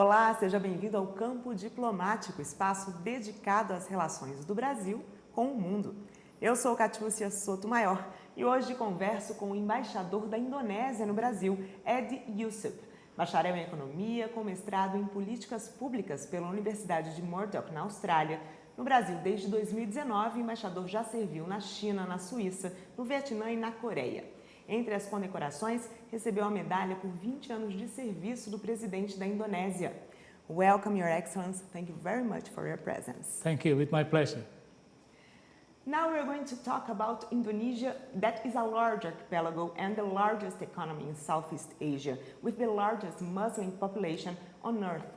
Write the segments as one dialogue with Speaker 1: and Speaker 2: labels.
Speaker 1: Olá, seja bem-vindo ao Campo Diplomático, espaço dedicado às relações do Brasil com o mundo. Eu sou Catiúcia Sotomayor e hoje converso com o embaixador da Indonésia no Brasil, Yusup, bacharel em Economia com mestrado em Políticas Públicas pela Universidade de Murdoch, na Austrália. No Brasil, desde 2019, o embaixador já serviu na China, na Suíça, no Vietnã e na Coreia. Entre as condecorações, recebeu a medalha por 20 anos de serviço do presidente da Indonésia. Welcome, Your Excellency. Thank you very much for your presence.
Speaker 2: Thank you, with my pleasure.
Speaker 1: Now we're going to talk about Indonesia, that is a large archipelago and the largest economy in Southeast Asia, with the largest Muslim population on Earth.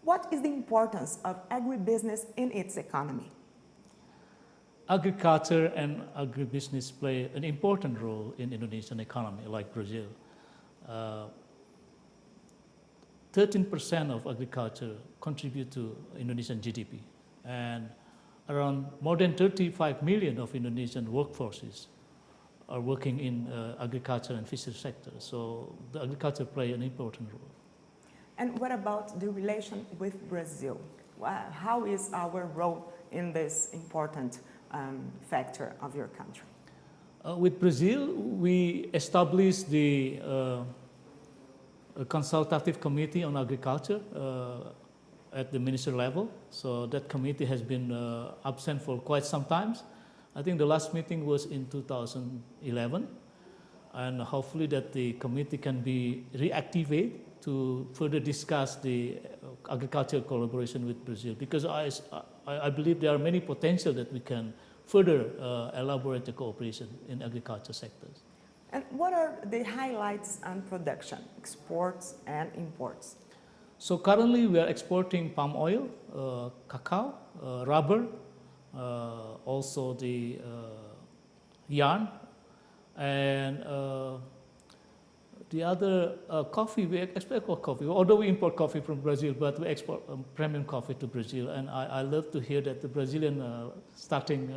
Speaker 1: What is the importance of agribusiness in its economy?
Speaker 2: Agriculture and agribusiness play an important role in Indonesian economy, like Brazil. 13% of agriculture contribute to Indonesian GDP, and around more than 35 million of Indonesian workforces are working in agriculture and fishery sector. So the agriculture play an important role.
Speaker 1: And what about the relation with Brazil? How is our role in this important factor of your country?
Speaker 2: With Brazil, we established the a consultative committee on agriculture at the minister level. So that committee has been absent for quite some time. I think the last meeting was in 2011, and hopefully that the committee can be reactivated to further discuss the agricultural collaboration with Brazil, because I believe there are many potential that we can further elaborate the cooperation in agriculture sectors.
Speaker 1: And what are the highlights on production, exports and imports?
Speaker 2: So currently we are exporting palm oil, cacao, rubber, also the yarn, and the other coffee. We export coffee, although we import coffee from Brazil, but we export premium coffee to Brazil. And I love to hear that the Brazilian starting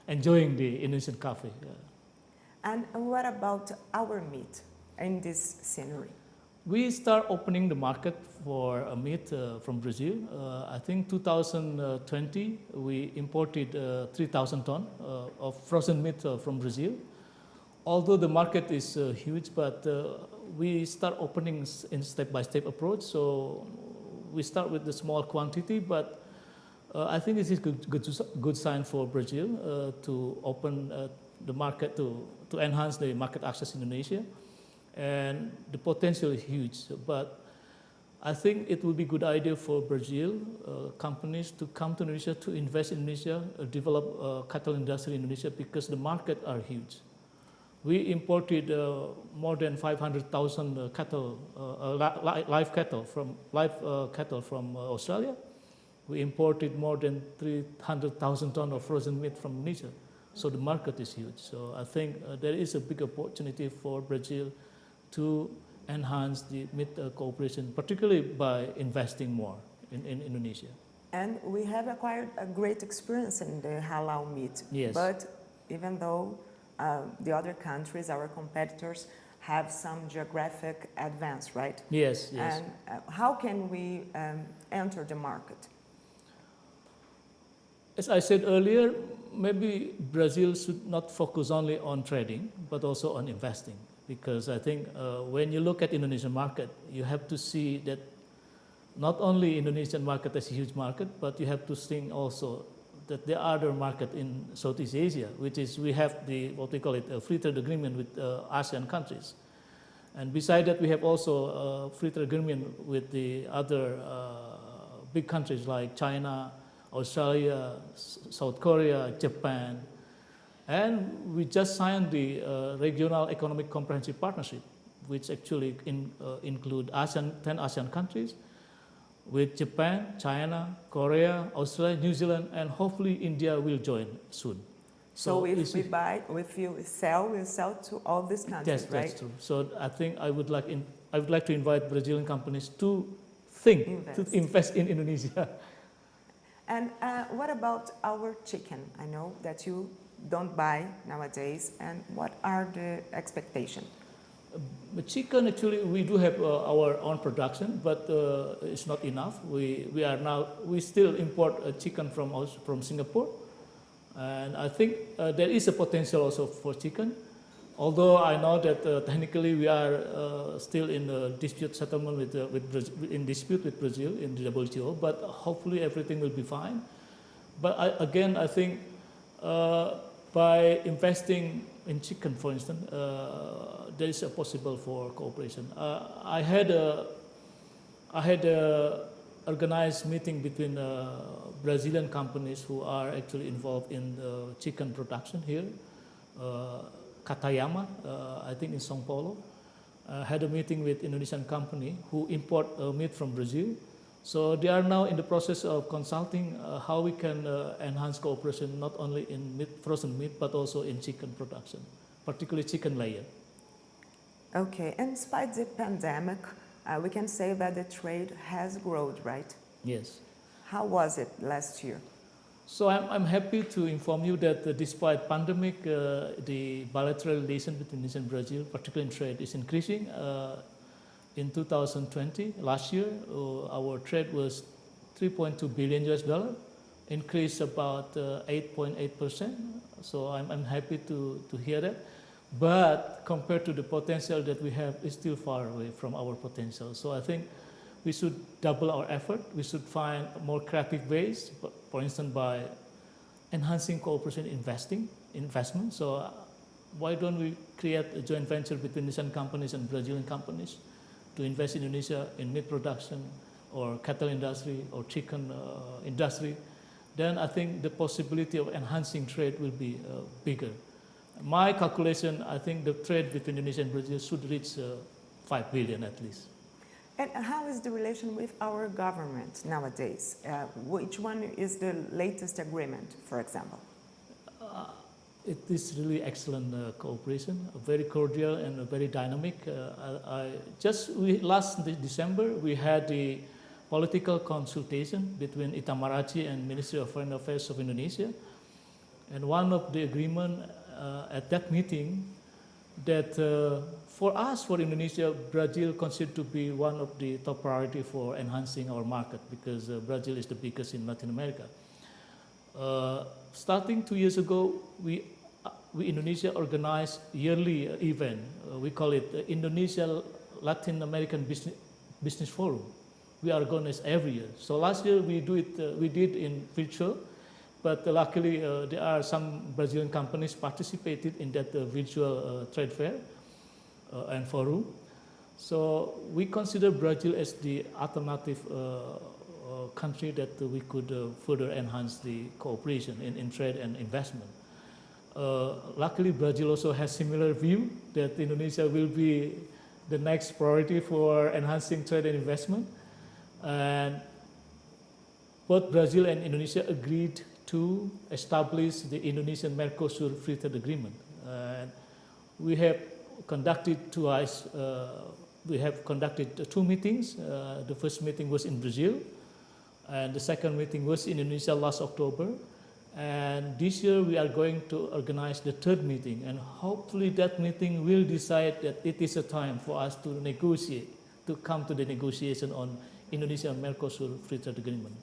Speaker 2: enjoying the Indonesian coffee.
Speaker 1: And what about our meat in this scenery?
Speaker 2: We start opening the market for meat from Brazil. I think 2020 we imported 3,000 tons of frozen meat from Brazil. Although the market is huge, but we start opening in step-by-step approach. So we start with the small quantity, but I think this is good sign for Brazil to open the market, to enhance the market access in Indonesia. And the potential is huge, but I think it will be a good idea for Brazil companies to come to Indonesia, to invest in Indonesia, develop cattle industry in Indonesia, because the market are huge. We imported more than 500,000 cattle, live cattle from Australia. We imported more than 300,000 tons of frozen meat from Indonesia. So the market is huge. So I think there is a big opportunity for Brazil to enhance the meat cooperation, particularly by investing more in Indonesia.
Speaker 1: And we have acquired a great experience in the halal meat.
Speaker 2: Yes.
Speaker 1: But even though the other countries, our competitors, have some geographic advance, right?
Speaker 2: Yes, yes.
Speaker 1: And how can we enter the market?
Speaker 2: As I said earlier, maybe Brazil should not focus only on trading, but also on investing. Because I think when you look at Indonesian market, you have to see that not only Indonesian market is a huge market, but you have to think also that there are other market in Southeast Asia, which is we have the, what we call it, a free trade agreement with ASEAN countries. And beside that, we have also a free trade agreement with the other big countries like China, Australia, South Korea, Japan. And we just signed the Regional Economic Comprehensive Partnership, which actually include 10 ASEAN countries, with Japan, China, Korea, Australia, New Zealand, and hopefully India will join soon.
Speaker 1: So if we buy, if you sell, we'll sell to all these countries,
Speaker 2: yes,
Speaker 1: right?
Speaker 2: That's true. So I think I would like to invite Brazilian companies to invest in Indonesia.
Speaker 1: And what about our chicken? I know that you don't buy nowadays, and what are the expectations?
Speaker 2: Chicken, actually, we do have our own production, but it's not enough. We still import chicken from Singapore, and I think there is a potential also for chicken. Although I know that technically we are still in a dispute settlement with Brazil in the WTO, but hopefully everything will be fine. But I think by investing in chicken, for instance, there is a possible for cooperation. I had a organized meeting between Brazilian companies who are actually involved in chicken production here. Katayama, I think in São Paulo, had a meeting with Indonesian company who import meat from Brazil. So they are now in the process of consulting how we can enhance cooperation not only in frozen meat but also in chicken production, particularly chicken layer.
Speaker 1: Okay, and despite the pandemic, we can say that the trade has grown, right?
Speaker 2: Yes.
Speaker 1: How was it last year?
Speaker 2: So I'm happy to inform you that despite pandemic, the bilateral relation between Indonesia and Brazil, particularly in trade, is increasing. In 2020, last year, our trade was $3.2 billion, increased about 8.8%. So I'm happy to hear that. But compared to the potential that we have, it's still far away from our potential. So I think we should double our effort. We should find more creative ways, for instance, by enhancing cooperation investment. So why don't we create a joint venture between Indonesian companies and Brazilian companies to invest in Indonesia in meat production or cattle industry or chicken industry? Then I think the possibility of enhancing trade will be bigger. My calculation, I think the trade between Indonesia and Brazil should reach 5 billion at least.
Speaker 1: And how is the relation with our government nowadays? Which one is the latest agreement, for example?
Speaker 2: It is really excellent cooperation, very cordial and very dynamic. Last December, we had the political consultation between Itamaraty and Ministry of Foreign Affairs of Indonesia. And one of the agreement at that meeting that for us, for Indonesia, Brazil considered to be one of the top priority for enhancing our market because Brazil is the biggest in Latin America. Starting 2 years ago, we Indonesia organized yearly event. We call it Indonesia Latin American Business Forum. We organize every year. So last year we did in virtual, but luckily there are some Brazilian companies participated in that virtual trade fair and forum. So we consider Brazil as the alternative country that we could further enhance the cooperation in trade and investment. Luckily, Brazil also has similar view that Indonesia will be the next priority for enhancing trade and investment. And both Brazil and Indonesia agreed to establish the Indonesian-Mercosur Free Trade Agreement. We have conducted two meetings. The first meeting was in Brazil, and the second meeting was in Indonesia last October. And this year we are going to organize the third meeting, and hopefully that meeting will decide that it is a time for us to negotiate, to come to the negotiation on Indonesia and Mercosur Free Trade Agreement.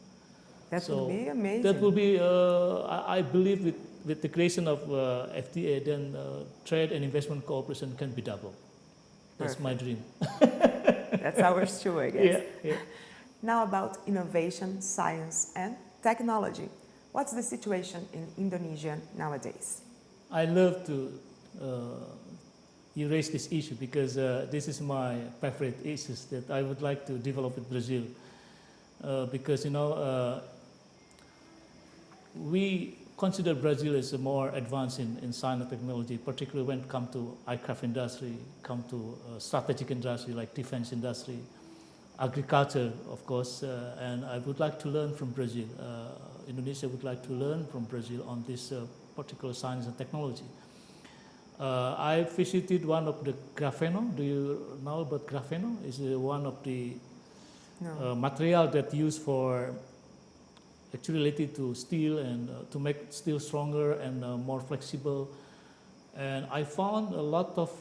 Speaker 1: That would be amazing.
Speaker 2: That will be, I believe with the creation of FTA, then trade and investment cooperation can be double. That's my dream.
Speaker 1: That's ours too, I guess.
Speaker 2: Yeah.
Speaker 1: Now about innovation, science and technology. What's the situation in Indonesia nowadays?
Speaker 2: I love to you raise this issue because this is my favorite issues that I would like to develop with Brazil. Because we consider Brazil as more advanced in science and technology, particularly when it comes to aircraft industry, come to strategic industry like defense industry, agriculture, of course, and I would like to learn from Brazil. Indonesia would like to learn from Brazil on this particular science and technology. I visited one of the grapheno. Do you know about grapheno? It's one of the material that used for actually related to steel and to make steel stronger and more flexible. And I found a lot of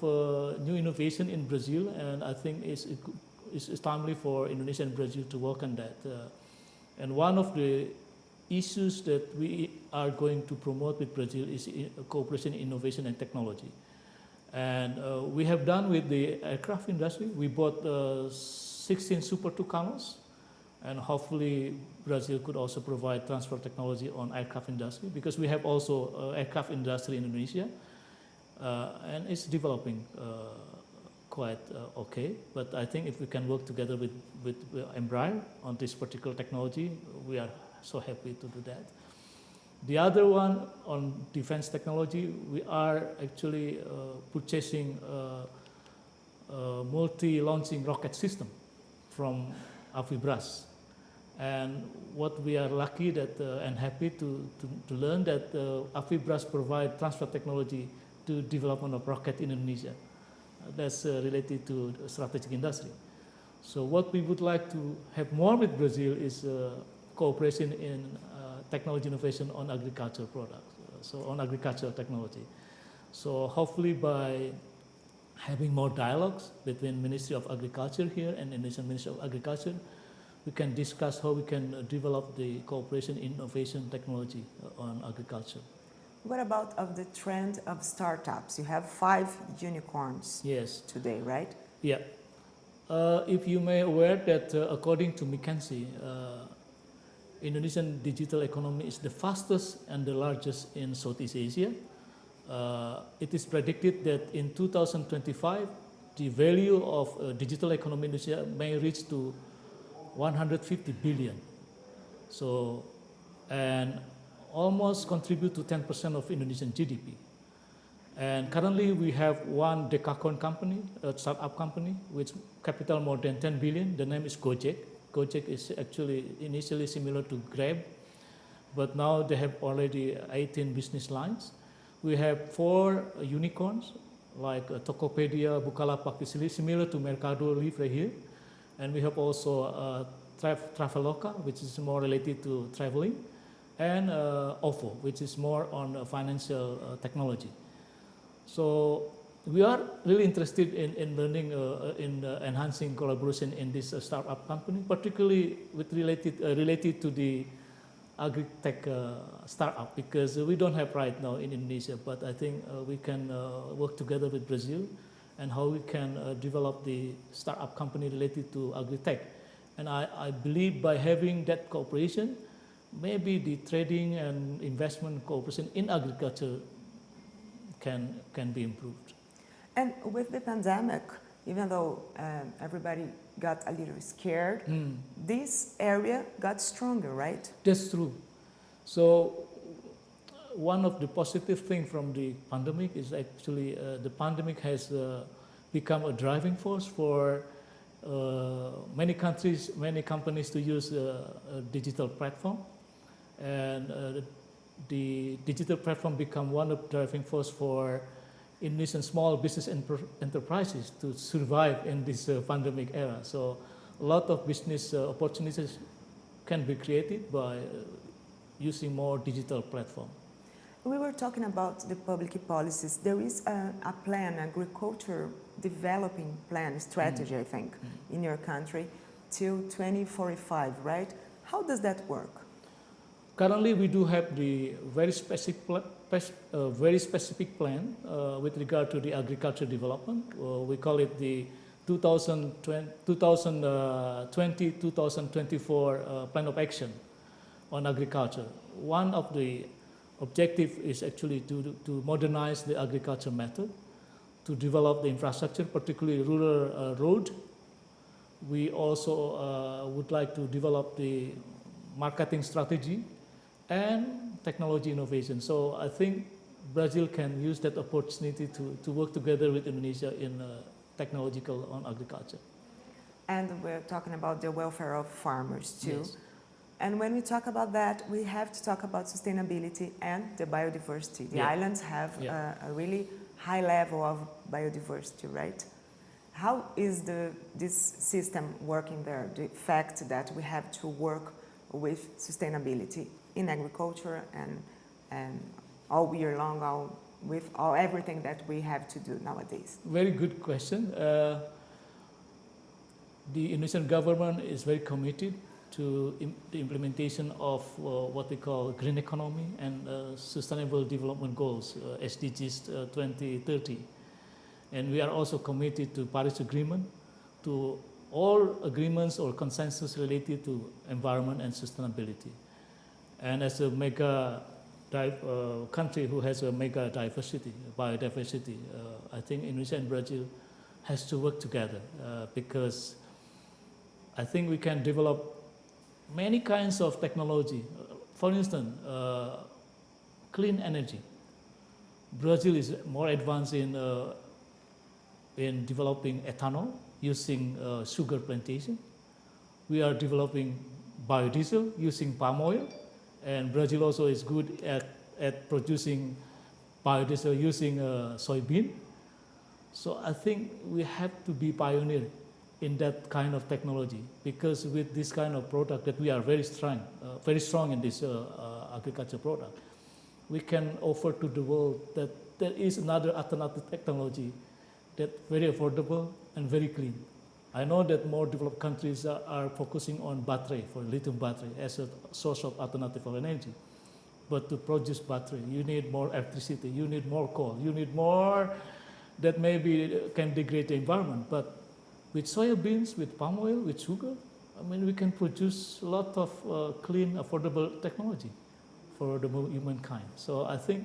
Speaker 2: new innovation in Brazil, and I think it's timely for Indonesia and Brazil to work on that. And one of the issues that we are going to promote with Brazil is cooperation in innovation and technology. And we have done with the aircraft industry. We bought 16 Super Tucanos, and hopefully Brazil could also provide transfer technology on aircraft industry, because we have also aircraft industry in Indonesia, and it's developing quite okay. But I think if we can work together with Embraer on this particular technology, we are so happy to do that. The other one on defense technology, we are actually purchasing a multi-launching rocket system from Avibras. And what we are lucky that and happy to learn that Avibras provide transfer technology to development of rocket in Indonesia. That's related to strategic industry. So what we would like to have more with Brazil is cooperation in technology innovation on agricultural products, so on agricultural technology. So hopefully by having more dialogues between Ministry of Agriculture here and Indonesian Ministry of Agriculture, we can discuss how we can develop the cooperation in innovation technology on agriculture.
Speaker 1: What about of the trend of startups? You have 5 unicorns today, right?
Speaker 2: Yeah. If you may aware that according to McKinsey, Indonesian digital economy is the fastest and the largest in Southeast Asia. It is predicted that in 2025, the value of digital economy in Indonesia may reach to 150 billion. So, and almost contribute to 10% of Indonesian GDP. And currently we have one decacorn company, a startup company, with capital more than 10 billion. The name is Gojek. Gojek is actually initially similar to Grab, but now they have already 18 business lines. We have 4 unicorns, like Tokopedia, Bukalapak, is similar to Mercado Libre here. And we have also Traveloka, which is more related to traveling, and OVO, which is more on financial technology. So we are really interested in learning, in enhancing collaboration in this startup company, particularly with related to the agri-tech startup, because we don't have right now in Indonesia, but I think we can work together with Brazil and how we can develop the startup company related to agri-tech. And I believe by having that cooperation, maybe the trading and investment cooperation in agriculture can be improved.
Speaker 1: And with the pandemic, even though everybody got a little scared, this area got stronger, right?
Speaker 2: That's true. So one of the positive things from the pandemic is actually the pandemic has become a driving force for many countries, many companies to use a digital platform. And the digital platform become one of the driving force for Indonesian small business enterprises to survive in this pandemic era. So a lot of business opportunities can be created by using more digital platform.
Speaker 1: We were talking about the public policies. There is a plan, agriculture developing plan, strategy, I think, in your country till 2045, right? How does that work?
Speaker 2: Currently, we do have the very specific plan with regard to the agriculture development. We call it the 2020-2024 plan of action on agriculture. One of the objective is actually to modernize the agriculture method, to develop the infrastructure, particularly rural road. We also would like to develop the marketing strategy and technology innovation. So I think Brazil can use that opportunity to work together with Indonesia in technological on agriculture.
Speaker 1: And we're talking about the welfare of farmers too.
Speaker 2: Yes.
Speaker 1: And when we talk about that, we have to talk about sustainability and the biodiversity. The islands have a really high level of biodiversity, right? How is this system working there? The fact that we have to work with sustainability in agriculture and all year long, all with everything that we have to do nowadays?
Speaker 2: Very good question. The Indonesian government is very committed to the implementation of what we call green economy and sustainable development goals, SDGs 2030. And we are also committed to Paris Agreement, to all agreements or consensus related to environment and sustainability. And as a mega country who has a mega biodiversity, I think Indonesia and Brazil has to work together because I think we can develop many kinds of technology. For instance, clean energy. Brazil is more advanced in developing ethanol using sugar plantation. We are developing biodiesel using palm oil, and Brazil also is good at producing biodiesel using soybean. So I think we have to be pioneer in that kind of technology, because with this kind of product that we are very strong in this agriculture product, we can offer to the world that there is another alternative technology that's very affordable and very clean. I know that more developed countries are focusing on battery, for lithium battery, as a source of alternative of energy. But to produce battery, you need more electricity, you need more coal, you need more that maybe can degrade the environment. But with soybeans, with palm oil, with sugar, I mean, we can produce a lot of clean, affordable technology for the humankind. So I think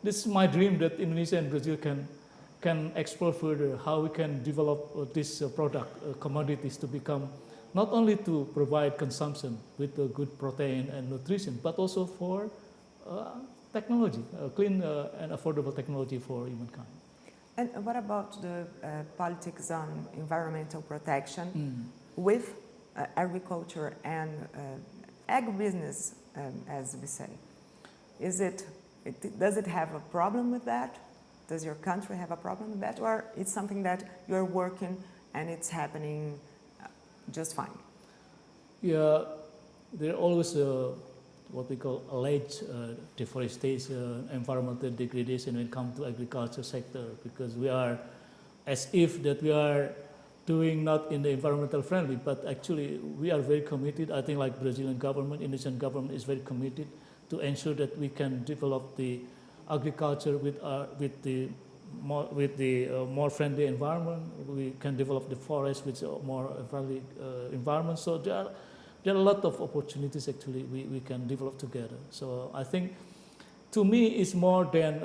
Speaker 2: this is my dream, that Indonesia and Brazil can explore further how we can develop this product, commodities, to become not only to provide consumption with good protein and nutrition, but also for technology, clean and affordable technology for humankind.
Speaker 1: And what about the politics on environmental protection with agriculture and agribusiness, as we say? Does it have a problem with that? Does your country have a problem with that? Or it's something that you're working and it's happening just fine? Yeah,
Speaker 2: there are always what we call alleged deforestation, environmental degradation when it comes to agriculture sector, because we are as if that we are doing not in the environmental friendly, but actually we are very committed. I think like Brazilian government, Indonesian government is very committed to ensure that we can develop the agriculture with the more friendly environment. We can develop the forest with a more friendly environment. So there are a lot of opportunities actually we can develop together. So I think, to me, it's more than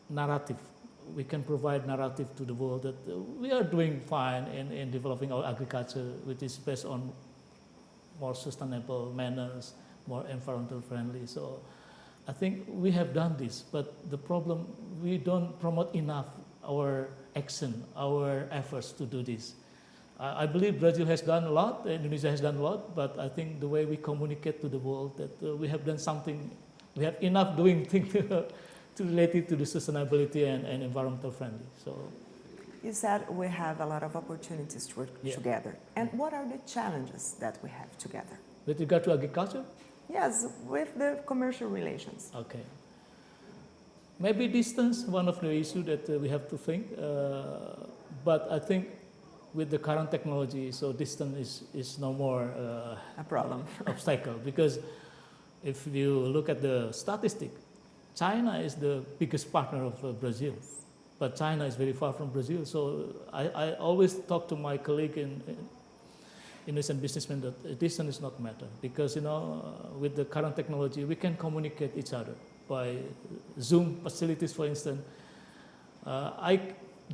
Speaker 2: narrative. We can provide narrative to the world that we are doing fine in developing our agriculture, which is based on more sustainable manners, more environmental friendly. So I think we have done this, but the problem, we don't promote enough our action, our efforts to do this. I believe Brazil has done a lot, Indonesia has done a lot, but I think the way we communicate to the world that we have done something, we have enough doing things to related to the sustainability and environmental friendly. So,
Speaker 1: you said we have a lot of opportunities to work together. And what are the challenges that we have together?
Speaker 2: With regard to agriculture?
Speaker 1: Yes, with the commercial relations.
Speaker 2: Okay. Maybe distance, one of the issues that we have to think. But I think with the current technology, so distance is no more
Speaker 1: a problem,
Speaker 2: obstacle. Because if you look at the statistic, China is the biggest partner of Brazil, but China is very far from Brazil. So I always talk to my colleague in Indonesian businessmen that distance is not matter, because with the current technology we can communicate each other by Zoom facilities, for instance.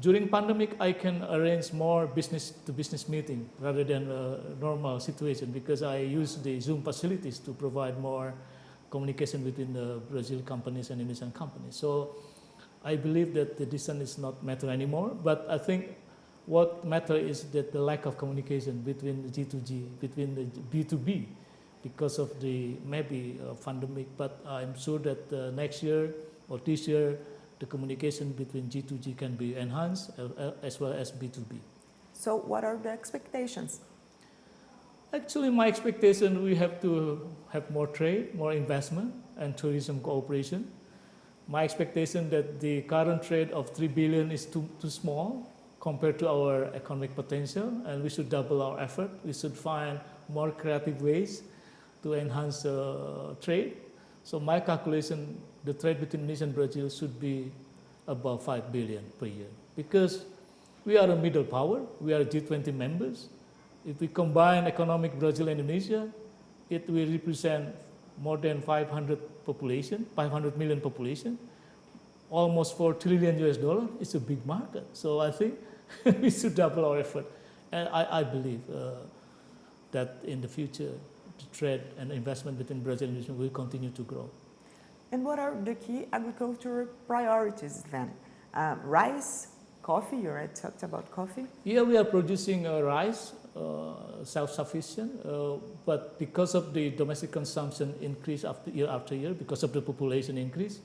Speaker 2: During pandemic, I can arrange more business-to-business meeting rather than a normal situation, because I use the Zoom facilities to provide more communication between the Brazil companies and Indonesian companies. So I believe that the distance is not matter anymore, but I think what matter is that the lack of communication between the G2G, between the B2B, because of the maybe pandemic. But I'm sure that next year or this year, the communication between G2G can be enhanced as well as B2B.
Speaker 1: So what are the expectations?
Speaker 2: Actually, my expectation, we have to have more trade, more investment and tourism cooperation my expectation that the current trade of 3 billion is too small compared to our economic potential, and we should double our effort. We should find more creative ways to enhance trade. So my calculation, the trade between Indonesia and Brazil should be about 5 billion per year, because we are a middle power, we are G20 members. If we combine economic Brazil and Indonesia, it will represent more than 500 million population, almost $4 trillion US. It's a big market. So I think we should double our effort. And I believe that in the future, the trade and investment between Brazil and Indonesia will continue to grow.
Speaker 1: And what are the key agricultural priorities then? Rice, coffee, you already talked about coffee.
Speaker 2: Yeah, we are producing rice, self-sufficient, but because of the domestic consumption increase year after year, because of the population increase,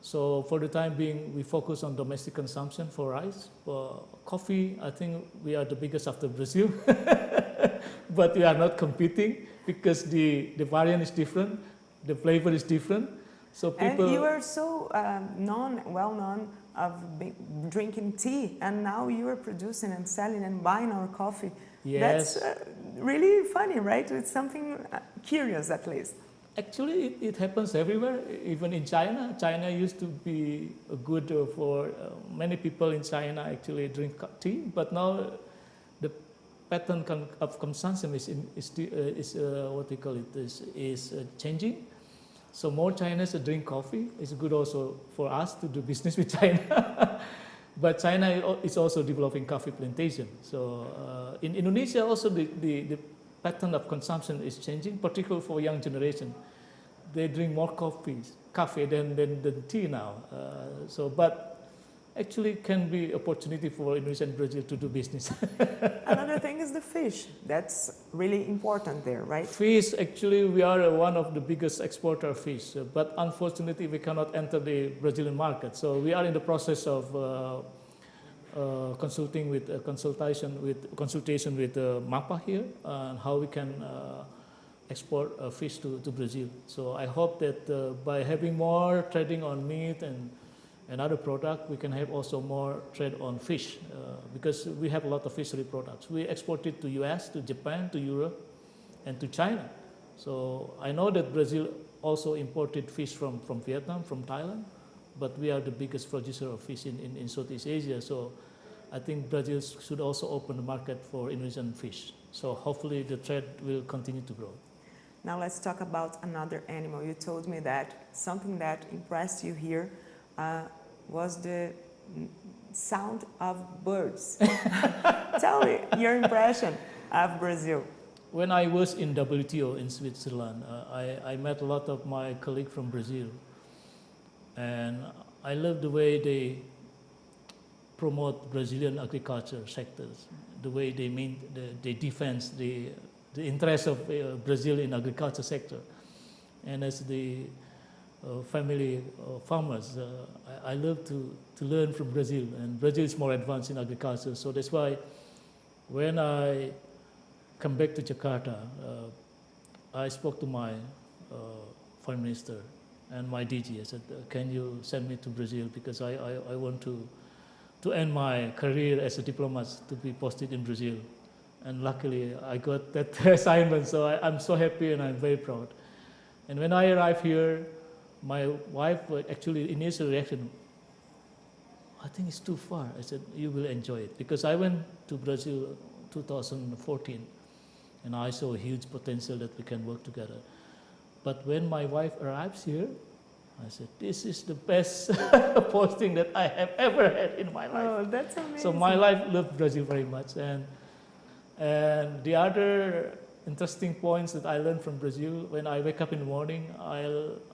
Speaker 2: so for the time being, we focus on domestic consumption for rice. Coffee, I think we are the biggest after Brazil, but we are not competing because the variant is different, the flavor is different. So people.
Speaker 1: And you are so well known of drinking tea, and now you are producing and selling and buying our coffee.
Speaker 2: Yes.
Speaker 1: That's really funny, right? It's something curious, at least.
Speaker 2: Actually, it happens everywhere, even in China. China used to be good for many people in China actually drink tea, but now the pattern of consumption is what we call it is changing. So more Chinese drink coffee. It's good also for us to do business with China. But China is also developing coffee plantation. So in Indonesia also the pattern of consumption is changing, particularly for young generation. They drink more coffee than tea now. But actually can be opportunity for Indonesia and Brazil to do business.
Speaker 1: Another thing is the fish. That's really important there, right?
Speaker 2: Fish, actually, we are one of the biggest exporter of fish, but unfortunately, we cannot enter the Brazilian market. So we are in the process of consultation with MAPA here on how we can export fish to Brazil. So I hope that by having more trading on meat and other product, we can have also more trade on fish because we have a lot of fishery products. We export it to US, to Japan, to Europe, and to China. So I know that Brazil also imported fish from Vietnam, from Thailand, but we are the biggest producer of fish in Southeast Asia. So I think Brazil should also open the market for Indonesian fish. So hopefully the trade will continue to grow.
Speaker 1: Now let's talk about another animal. You told me that something that impressed you here was the sound of birds. Tell me your impression of Brazil.
Speaker 2: When I was in WTO in Switzerland, I met a lot of my colleagues from Brazil, and I love the way they promote Brazilian agriculture sectors, the way they defend the interest of Brazil in agriculture sector, and as the family farmers, I love to learn from Brazil, and Brazil is more advanced in agriculture. So that's why when I come back to Jakarta, I spoke to my foreign minister and my DG. I said, can you send me to Brazil because I want to end my career as a diplomat to be posted in Brazil. And luckily I got that assignment, so I'm so happy and I'm very proud. And when I arrived here, my wife actually initial reaction, I think it's too far. I said, you will enjoy it. Because I went to Brazil 2014 and I saw a huge potential that we can work together. But when my wife arrives here, I said, this is the best posting that I have ever had in my life.
Speaker 1: Oh, that's amazing.
Speaker 2: So my life loved Brazil very much. And the other interesting points that I learned from Brazil, when I wake up in the morning,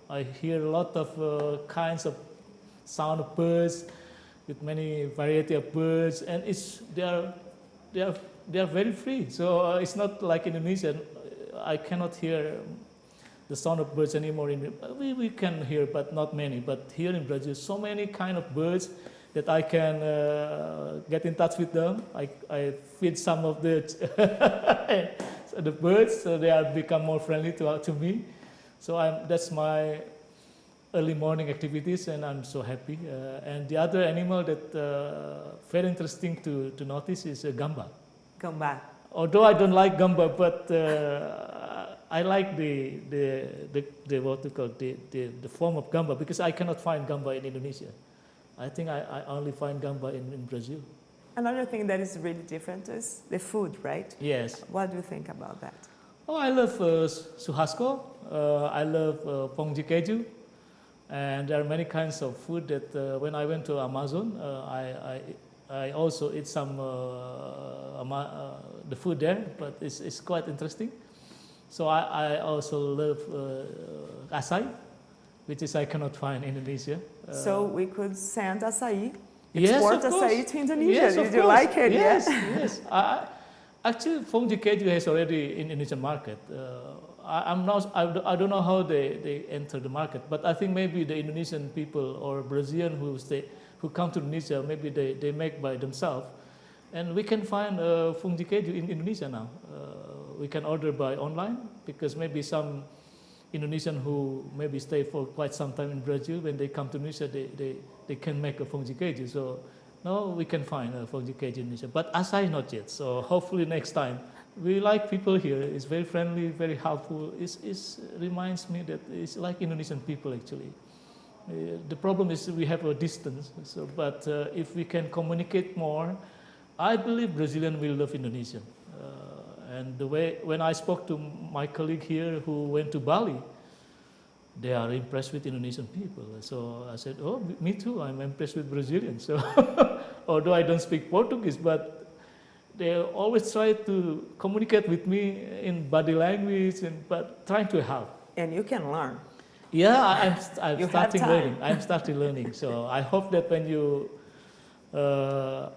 Speaker 2: I hear a lot of kinds of sound of birds, with many variety of birds, and they are very free. So it's not like in Indonesia. I cannot hear the sound of birds anymore. We can hear, but not many. But here in Brazil, so many kind of birds that I can get in touch with them. I feed some of the birds, so they are become more friendly to me. So that's my early morning activities, and I'm so happy. And the other animal that very interesting to notice is gamba.
Speaker 1: Gambá.
Speaker 2: Although I don't like gamba, but I like the what you call the form of gamba, because I cannot find gamba in Indonesia. I think I only find gamba in Brazil.
Speaker 1: Another thing that is really different is the food, right?
Speaker 2: Yes.
Speaker 1: What do you think about that?
Speaker 2: Oh, I love churrasco. I love pão de queijo. And there are many kinds of food that when I went to Amazon, I also eat some the food there, but it's quite interesting. So I also love açaí, which is I cannot find in Indonesia.
Speaker 1: So we could send açaí,
Speaker 2: Yes,
Speaker 1: export
Speaker 2: of course.
Speaker 1: açaí to Indonesia.
Speaker 2: Yes,
Speaker 1: Did
Speaker 2: of
Speaker 1: you
Speaker 2: course.
Speaker 1: like it?
Speaker 2: Yes,
Speaker 1: Yeah?
Speaker 2: yes. Actually, pão de queijo has already in Indonesian market. I don't know how they enter the market, but I think maybe the Indonesian people or Brazilian who come to Indonesia, maybe they make by themselves. And we can find pão de queijo in Indonesia now. We can order by online, because maybe some Indonesian who maybe stay for quite some time in Brazil, when they come to Indonesia, they can make a pão de queijo. So now we can find a pão de queijo in Indonesia, but açaí not yet. So hopefully next time. We like people here. It's very friendly, very helpful. It reminds me that it's like Indonesian people actually. The problem is we have a distance. So, but if we can communicate more, I believe Brazilian will love Indonesia. And the way when I spoke to my colleague here who went to Bali, they are impressed with Indonesian people. So I said, oh, me too. I'm impressed with Brazilians. So although I don't speak Portuguese, but they always try to communicate with me in body language, but trying to help.
Speaker 1: And you can learn.
Speaker 2: Yeah, I'm
Speaker 1: You
Speaker 2: starting
Speaker 1: have time.
Speaker 2: learning. I'm starting learning. So I hope that when you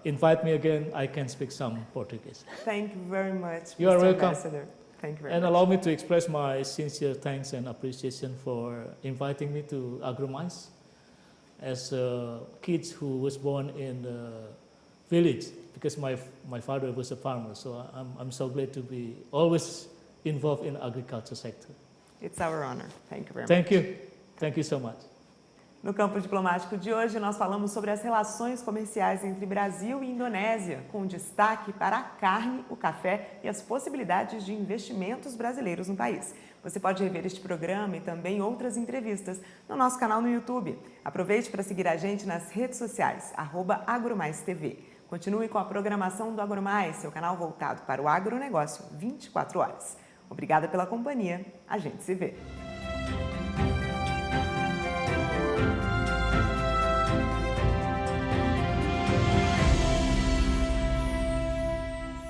Speaker 2: invite me again, I can speak some Portuguese.
Speaker 1: Thank you very much,
Speaker 2: You are
Speaker 1: Mr.
Speaker 2: welcome.
Speaker 1: Ambassador. Thank you very
Speaker 2: And
Speaker 1: much.
Speaker 2: allow me to express my sincere thanks and appreciation for inviting me to AgroMais as a kid who was born in the village, because my father was a farmer. So I'm so glad to be always involved in the agriculture sector.
Speaker 1: It's our honor. Thank you very much.
Speaker 2: Thank you. Thank you so much.
Speaker 1: No Campo Diplomático de hoje, nós falamos sobre as relações comerciais entre Brasil e Indonésia, com destaque para a carne, o café e as possibilidades de investimentos brasileiros no país. Você pode rever este programa e também outras entrevistas no nosso canal no YouTube. Aproveite para seguir a gente nas redes sociais, @AgroMaisTV. Continue com a programação do AgroMais, seu canal voltado para o agronegócio 24 horas. Obrigada pela companhia. A gente se vê.